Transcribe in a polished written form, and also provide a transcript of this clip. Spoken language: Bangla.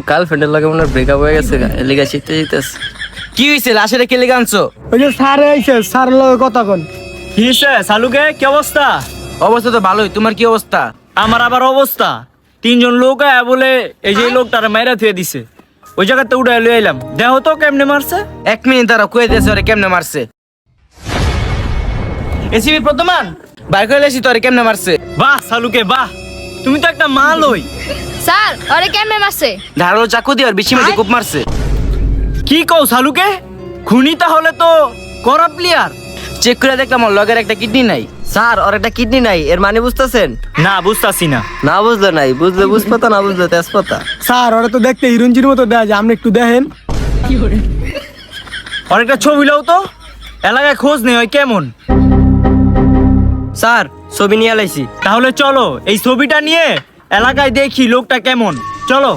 গার্লফ্রেন্ডের লাগে মনে ব্রেকআপ হয়ে গেছে, এলিগা শীতে শীতেছে। কি হয়েছে? লাশের কে লেগে আনছো? ওই যে স্যার আইছে, স্যার লগে কথা কন। কি হইছে সালুকে? কি অবস্থা? অবস্থা তো ভালোই, তোমার কি অবস্থা? আমার আবার অবস্থা, তিনজন লোক আয়া বলে এই যে লোকটারে মাইরা থুয়ে দিছে, ওই জায়গাতে উঠে লয়ে এলাম। দেখো তো কেমনে মারছে। 1 মিনিট দাঁড়াও, কয়ে দিয়েছে ওরে কেমনে মারছে। এসিবি প্রথমান বাইর করে এসি তো ওরে কেমনে মারছে। বাহ সালুকে বাহ, তুমি তো একটা মালই। স্যার ওরে কেমনে মারছে? ধারালো চাকু দিয়ে আর বেশি মেঝে খুব মারছে। কি কও সালুকে? খুনি তাহলে তো করা প্লেয়ার। চেক করে দেখলাম ওর লগের একটা কিডনি নাই। স্যার ওর একটা কিডনি নাই, এর মানে বুঝতেছেন? না বুঝতাছি না। না বুঝলে নাই, বুঝলে বুঝপাতা, না বুঝলে তেজপাতা। স্যার ওরা তো দেখতে হিরোইনজির মতো দেয়া যায়, আপনি একটু দেখেন। অনেকটা ছবি লও তো, এলাকায় খোঁজ নেই হয় কেমন। স্যার ছবি নিয়ে লাইছি। তাহলে চলো এই ছবিটা নিয়ে এলাকায় দেখি লোকটা কেমন। চলো।